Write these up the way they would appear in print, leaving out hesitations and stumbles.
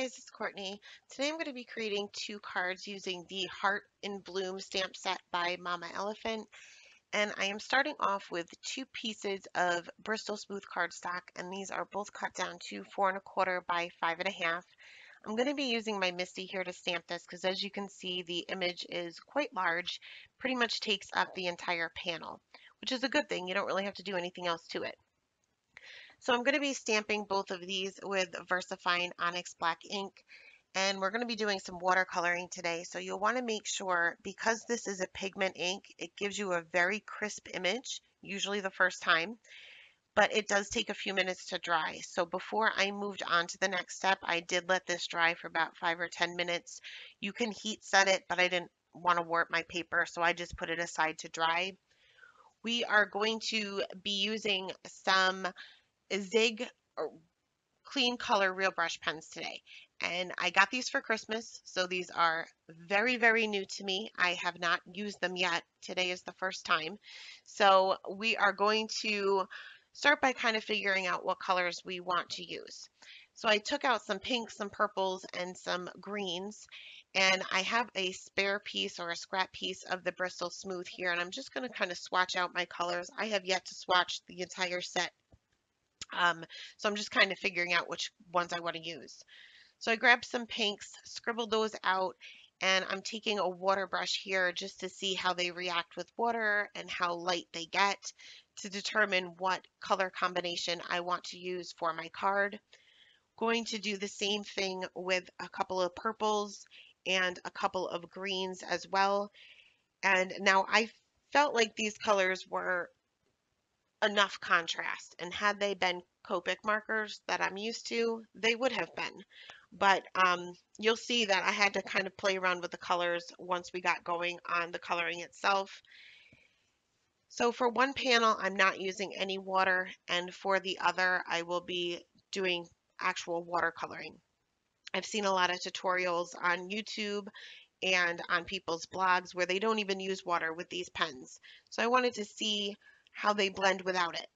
guys, it's Courtney. Today I'm going to be creating two cards using the Heart in Bloom stamp set by Mama Elephant. And I am starting off with two pieces of Bristol Smooth cardstock, and these are both cut down to 4¼ by 5½. I'm going to be using my Misty here to stamp this because as you can see, the image is quite large, pretty much takes up the entire panel, which is a good thing. You don't really have to do anything else to it. So I'm going to be stamping both of these with VersaFine Onyx Black ink, and we're going to be doing some watercoloring today. So you'll want to make sure, because this is a pigment ink, it gives you a very crisp image, usually the first time, but it does take a few minutes to dry. So before I moved on to the next step, I did let this dry for about 5 or 10 minutes. You can heat set it, but I didn't want to warp my paper, so I just put it aside to dry. We are going to be using some Zig clean color real brush pens today. And I got these for Christmas, so these are very, very new to me. I have not used them yet. Today is the first time. So we are going to start by kind of figuring out what colors we want to use. So I took out some pinks, some purples, and some greens, and I have a spare piece or a scrap piece of the Bristol Smooth here, and I'm just going to kind of swatch out my colors. I have yet to swatch the entire set, so I'm just kind of figuring out which ones I want to use. So I grabbed some pinks, scribbled those out, and I'm taking a water brush here just to see how they react with water and how light they get to determine what color combination I want to use for my card. Going to do the same thing with a couple of purples and a couple of greens as well. And now I felt like these colors were enough contrast, and had they been Copic markers that I'm used to, they would have been. But you'll see that I had to kind of play around with the colors once we got going on the coloring itself. So for one panel, I'm not using any water, and for the other, I will be doing actual watercoloring. I've seen a lot of tutorials on YouTube and on people's blogs where they don't even use water with these pens. So I wanted to see how they blend without it.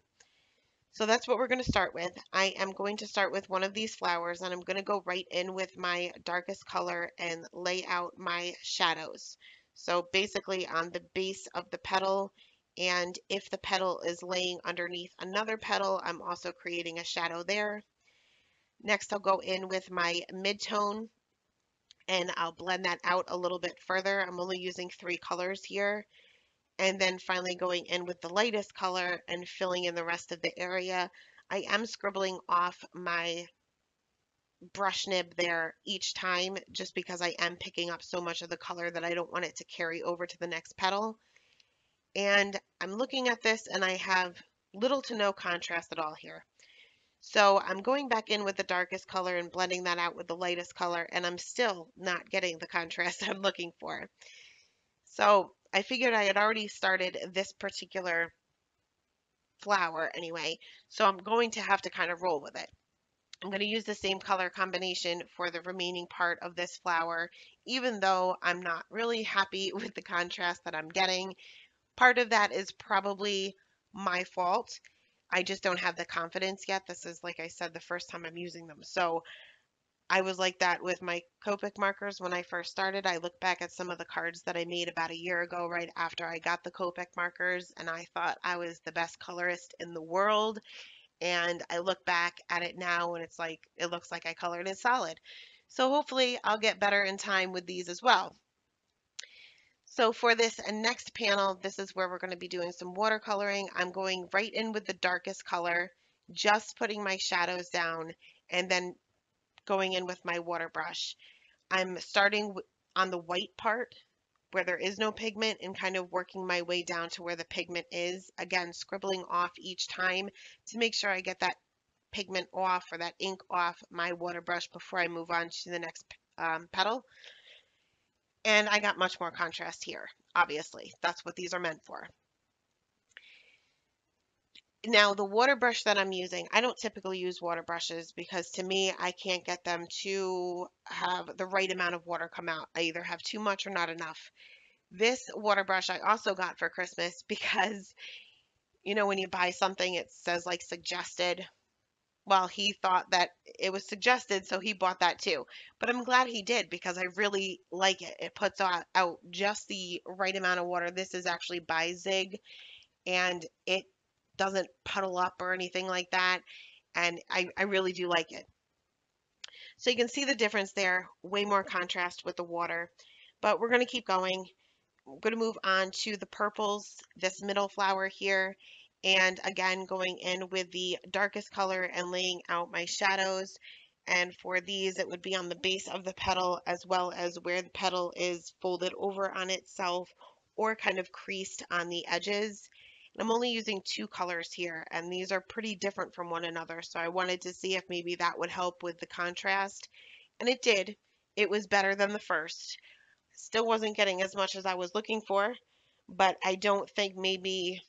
So that's what we're going to start with. I am going to start with one of these flowers, and I'm going to go right in with my darkest color and lay out my shadows. So basically on the base of the petal, and if the petal is laying underneath another petal, I'm also creating a shadow there. Next, I'll go in with my mid-tone and I'll blend that out a little bit further. I'm only using 3 colors here. And then finally going in with the lightest color and filling in the rest of the area. I am scribbling off my brush nib there each time just because I am picking up so much of the color that I don't want it to carry over to the next petal. And I'm looking at this and I have little to no contrast at all here. So I'm going back in with the darkest color and blending that out with the lightest color, and I'm still not getting the contrast I'm looking for. So I figured I had already started this particular flower anyway, so I'm going to have to kind of roll with it. I'm going to use the same color combination for the remaining part of this flower, even though I'm not really happy with the contrast that I'm getting. Part of that is probably my fault. I just don't have the confidence yet. This is, like I said, the first time I'm using them. So I was like that with my Copic markers when I first started. I look back at some of the cards that I made about a year ago, right after I got the Copic markers, and I thought I was the best colorist in the world. And I look back at it now and it's like, it looks like I colored it solid. So hopefully I'll get better in time with these as well. So for this next panel, this is where we're going to be doing some watercoloring. I'm going right in with the darkest color, just putting my shadows down, and then going in with my water brush. I'm starting on the white part where there is no pigment and kind of working my way down to where the pigment is. Again, scribbling off each time to make sure I get that pigment off or that ink off my water brush before I move on to the next petal. And I got much more contrast here, obviously. That's what these are meant for. Now, the water brush that I'm using, I don't typically use water brushes because to me, I can't get them to have the right amount of water come out. I either have too much or not enough. This water brush I also got for Christmas because, you know, when you buy something, it says like suggested Well, he thought that it was suggested, so he bought that too. But I'm glad he did because I really like it. It puts out just the right amount of water. This is actually by Zig, and it doesn't puddle up or anything like that. And I really do like it. So you can see the difference there, way more contrast with the water. But we're going to keep going. I'm going to move on to the purples, this middle flower here, and again going in with the darkest color and laying out my shadows. And for these, it would be on the base of the petal as well as where the petal is folded over on itself or kind of creased on the edges. And I'm only using two colors here, and these are pretty different from one another, so I wanted to see if maybe that would help with the contrast. And it did. It was better than the first. Still wasn't getting as much as I was looking for, but I don't think maybe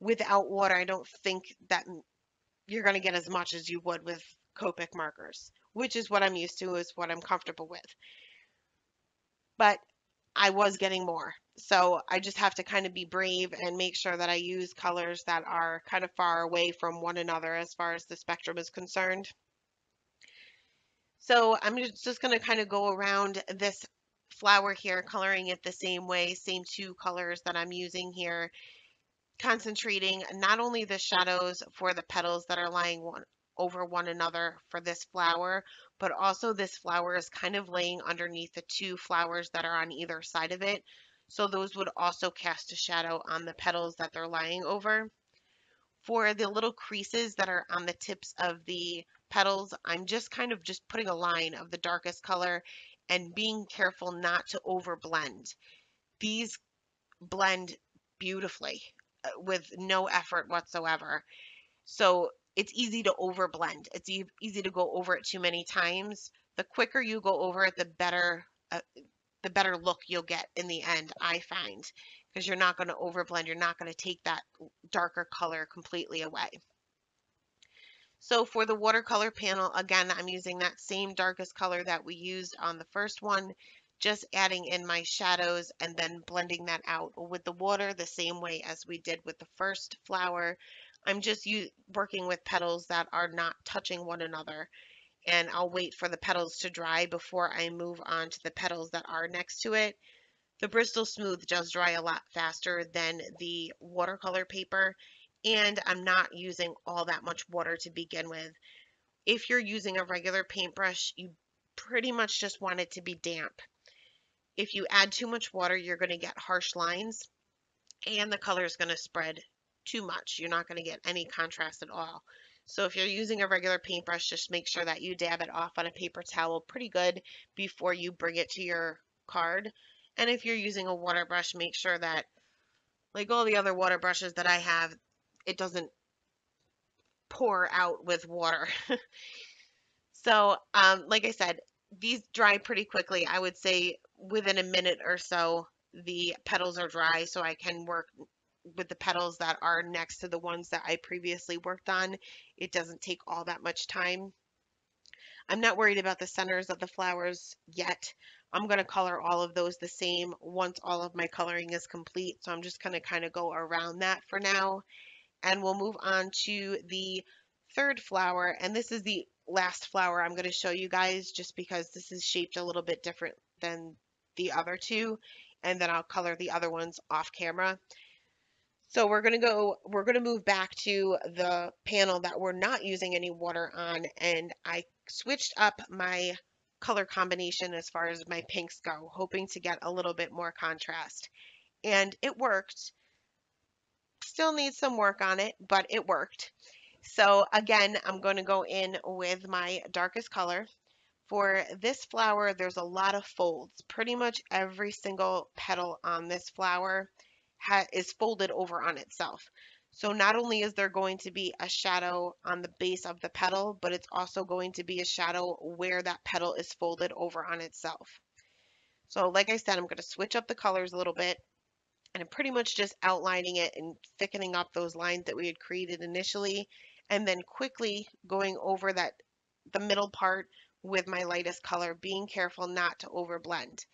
without water, I don't think that you're going to get as much as you would with Copic markers, which is what I'm used to, is what I'm comfortable with. But I was getting more. So I just have to kind of be brave and make sure that I use colors that are kind of far away from one another as far as the spectrum is concerned. So I'm just going to kind of go around this flower here, coloring it the same way, same two colors that I'm using here, concentrating not only the shadows for the petals that are lying over one another for this flower, but also this flower is kind of laying underneath the two flowers that are on either side of it. So those would also cast a shadow on the petals that they're lying over. For the little creases that are on the tips of the petals, I'm just kind of just putting a line of the darkest color and being careful not to overblend. These blend beautifully with no effort whatsoever. So it's easy to overblend. It's easy to go over it too many times. The quicker you go over it, the better look you'll get in the end, I find, because you're not going to overblend. You're not going to take that darker color completely away. So for the watercolor panel, again, I'm using that same darkest color that we used on the first one, just adding in my shadows and then blending that out with the water the same way as we did with the first flower. I'm just working with petals that are not touching one another, and I'll wait for the petals to dry before I move on to the petals that are next to it. The Bristol Smooth does dry a lot faster than the watercolor paper, and I'm not using all that much water to begin with. If you're using a regular paintbrush, you pretty much just want it to be damp. If you add too much water, you're going to get harsh lines and the color is going to spread too much. You're not going to get any contrast at all. So if you're using a regular paintbrush, just make sure that you dab it off on a paper towel pretty good before you bring it to your card. And if you're using a water brush, make sure that, like all the other water brushes that I have, it doesn't pour out with water. So, like I said, these dry pretty quickly. I would say within a minute or so, the petals are dry, so I can work with the petals that are next to the ones that I previously worked on. It doesn't take all that much time. I'm not worried about the centers of the flowers yet. I'm going to color all of those the same once all of my coloring is complete. So I'm just going to kind of go around that for now. And we'll move on to the third flower. And this is the last flower I'm going to show you guys just because this is shaped a little bit different than the other two. And then I'll color the other ones off camera. So we're gonna move back to the panel that we're not using any water on, and I switched up my color combination as far as my pinks go, hoping to get a little bit more contrast. And it worked. Still needs some work on it, but it worked. So again, I'm going to go in with my darkest color. For this flower, there's a lot of folds. Pretty much every single petal on this flower is folded over on itself. So not only is there going to be a shadow on the base of the petal, but it's also going to be a shadow where that petal is folded over on itself. So like I said, I'm going to switch up the colors a little bit, and I'm pretty much just outlining it and thickening up those lines that we had created initially, and then quickly going over the middle part with my lightest color, being careful not to overblend.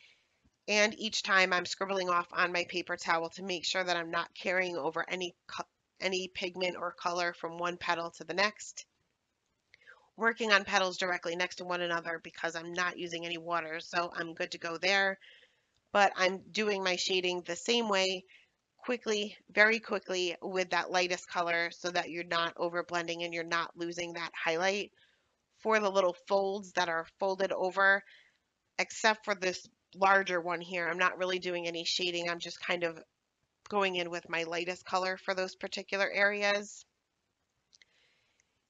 And each time I'm scribbling off on my paper towel to make sure that I'm not carrying over any pigment or color from one petal to the next. working on petals directly next to one another because I'm not using any water, so I'm good to go there. But I'm doing my shading the same way, quickly, very quickly with that lightest color so that you're not over blending and you're not losing that highlight. For the little folds that are folded over, except for this larger one here, I'm not really doing any shading. I'm just kind of going in with my lightest color for those particular areas.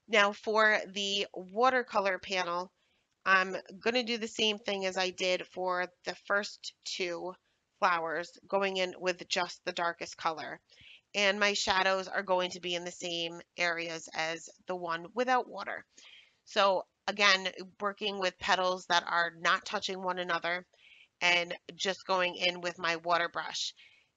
Now for the watercolor panel, I'm going to do the same thing as I did for the first two flowers, going in with just the darkest color. And my shadows are going to be in the same areas as the one without water. So again, working with petals that are not touching one another and just going in with my water brush.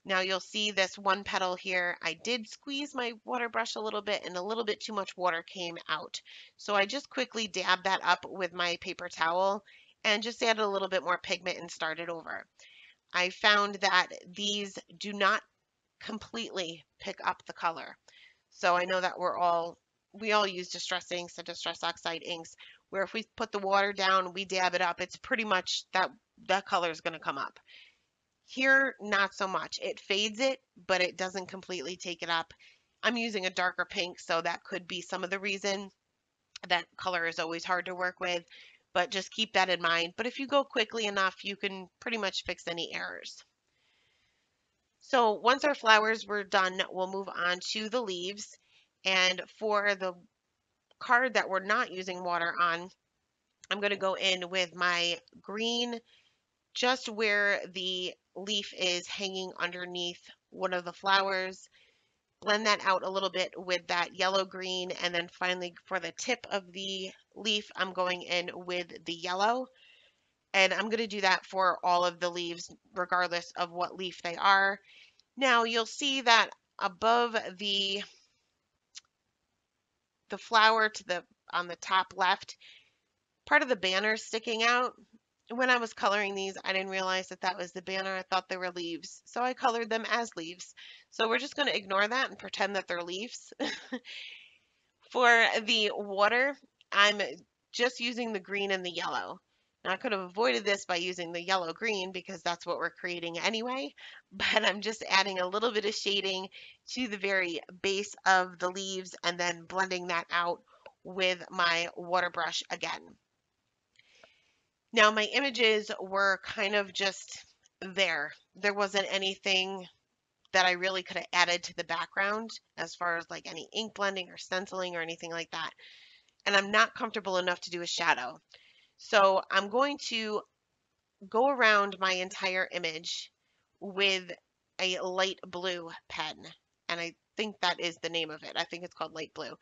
Now you'll see this one petal here. I did squeeze my water brush a little bit and a little bit too much water came out. So I just quickly dabbed that up with my paper towel and just added a little bit more pigment and started over. I found that these do not completely pick up the color. So I know that we all use distress inks and distress oxide inks, where if we put the water down, we dab it up, it's pretty much that color is going to come up. Here, not so much. It fades it, but it doesn't completely take it up. I'm using a darker pink, so that could be some of the reason. That color is always hard to work with, but just keep that in mind. But if you go quickly enough, you can pretty much fix any errors. So once our flowers were done, we'll move on to the leaves. And for the card that we're not using water on, I'm going to go in with my green just where the leaf is hanging underneath one of the flowers. Blend that out a little bit with that yellow green. And then finally for the tip of the leaf, I'm going in with the yellow. And I'm going to do that for all of the leaves, regardless of what leaf they are. Now you'll see that above the flower to the on the top left, part of the banner sticking out. When I was coloring these, I didn't realize that that was the banner. I thought they were leaves, so I colored them as leaves. So we're just going to ignore that and pretend that they're leaves. For the water, I'm just using the green and the yellow. Now, I could have avoided this by using the yellow green because that's what we're creating anyway, but I'm just adding a little bit of shading to the very base of the leaves and then blending that out with my water brush again. Now, my images were kind of just there. There wasn't anything that I really could have added to the background as far as like any ink blending or stenciling or anything like that. And I'm not comfortable enough to do a shadow. So I'm going to go around my entire image with a light blue pen. And I think that is the name of it. I think it's called light blue.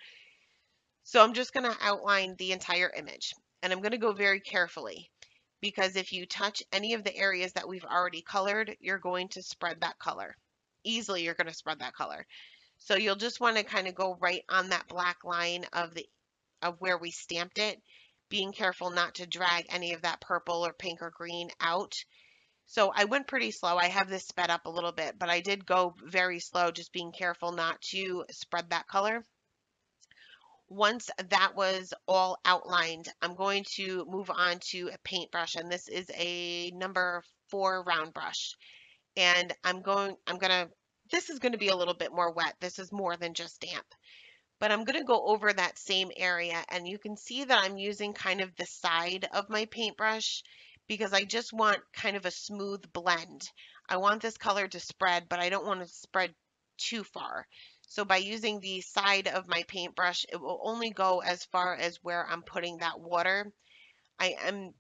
So I'm just going to outline the entire image. And I'm going to go very carefully because if you touch any of the areas that we've already colored, you're going to spread that color. Easily, you're going to spread that color. So you'll just want to kind of go right on that black line of where we stamped it, being careful not to drag any of that purple or pink or green out. So I went pretty slow. I have this sped up a little bit, but I did go very slow, just being careful not to spread that color. Once that was all outlined, I'm going to move on to a paintbrush, and this is a number 4 round brush. And this is going to be a little bit more wet. This is more than just damp. But I'm going to go over that same area, and you can see that I'm using kind of the side of my paintbrush because I just want kind of a smooth blend. I want this color to spread, but I don't want it to spread too far. So by using the side of my paintbrush, it will only go as far as where I'm putting that water. I am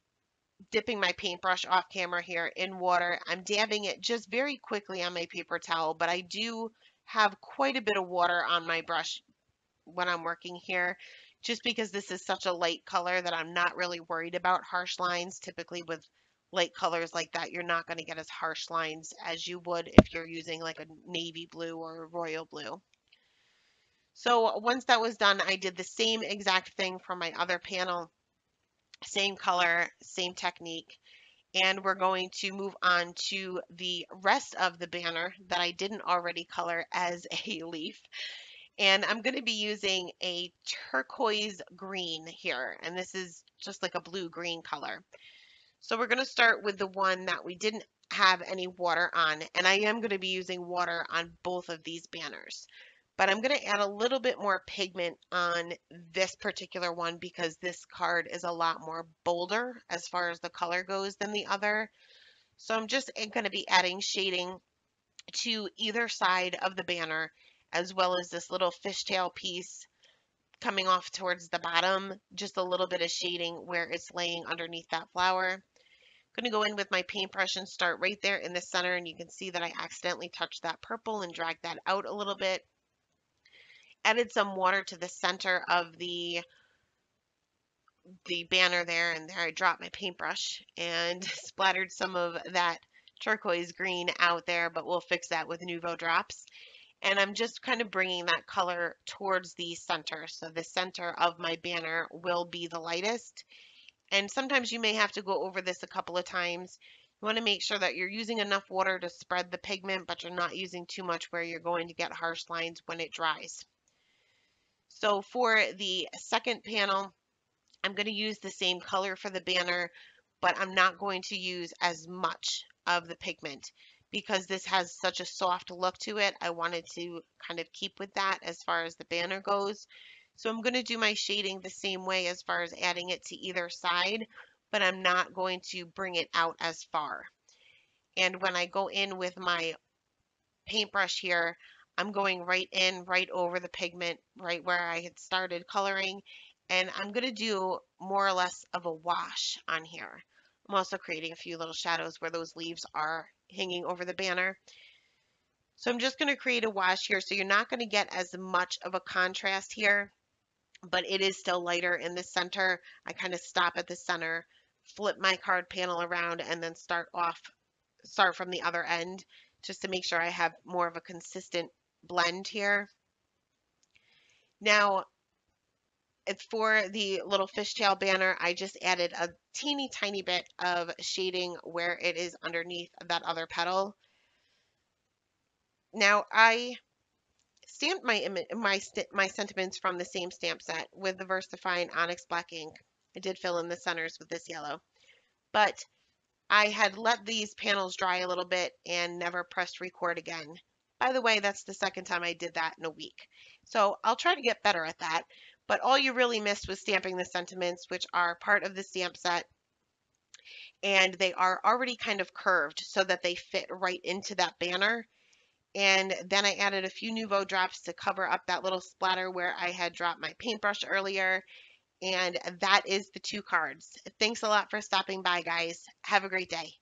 dipping my paintbrush off camera here in water. I'm dabbing it just very quickly on my paper towel, but I do have quite a bit of water on my brush when I'm working here, just because this is such a light color that I'm not really worried about harsh lines. Typically with light colors like that, you're not going to get as harsh lines as you would if you're using like a navy blue or a royal blue. So once that was done, I did the same exact thing for my other panel, same color, same technique. And we're going to move on to the rest of the banner that I didn't already color as a leaf. And I'm going to be using a turquoise green here, and this is just like a blue-green color. So we're going to start with the one that we didn't have any water on, and I am going to be using water on both of these banners. But I'm going to add a little bit more pigment on this particular one because this card is a lot more bolder as far as the color goes than the other. So I'm just going to be adding shading to either side of the banner, as well as this little fishtail piece coming off towards the bottom, just a little bit of shading where it's laying underneath that flower. I'm going to go in with my paintbrush and start right there in the center, and you can see that I accidentally touched that purple and dragged that out a little bit. Added some water to the center of the banner there, and there I dropped my paintbrush and splattered some of that turquoise green out there, but we'll fix that with Nuvo drops. And I'm just kind of bringing that color towards the center. So the center of my banner will be the lightest. And sometimes you may have to go over this a couple of times. You want to make sure that you're using enough water to spread the pigment, but you're not using too much where you're going to get harsh lines when it dries. So for the second panel, I'm going to use the same color for the banner, but I'm not going to use as much of the pigment because this has such a soft look to it. I wanted to kind of keep with that as far as the banner goes. So I'm going to do my shading the same way as far as adding it to either side, but I'm not going to bring it out as far. And when I go in with my paintbrush here, I'm going right in, right over the pigment, right where I had started coloring. And I'm going to do more or less of a wash on here. I'm also creating a few little shadows where those leaves are hanging over the banner. So I'm just going to create a wash here. So you're not going to get as much of a contrast here, but it is still lighter in the center. I kind of stop at the center, flip my card panel around, and then start from the other end just to make sure I have more of a consistent blend here. Now, for the little fishtail banner, I just added a teeny tiny bit of shading where it is underneath that other petal. Now, I stamped my sentiments from the same stamp set with the VersaFine Onyx Black ink. I did fill in the centers with this yellow, but I had let these panels dry a little bit and never pressed record again. By the way, that's the second time I did that in a week. So I'll try to get better at that. But all you really missed was stamping the sentiments, which are part of the stamp set. And they are already kind of curved so that they fit right into that banner. And then I added a few Nuvo drops to cover up that little splatter where I had dropped my paintbrush earlier. And that is the two cards. Thanks a lot for stopping by, guys. Have a great day.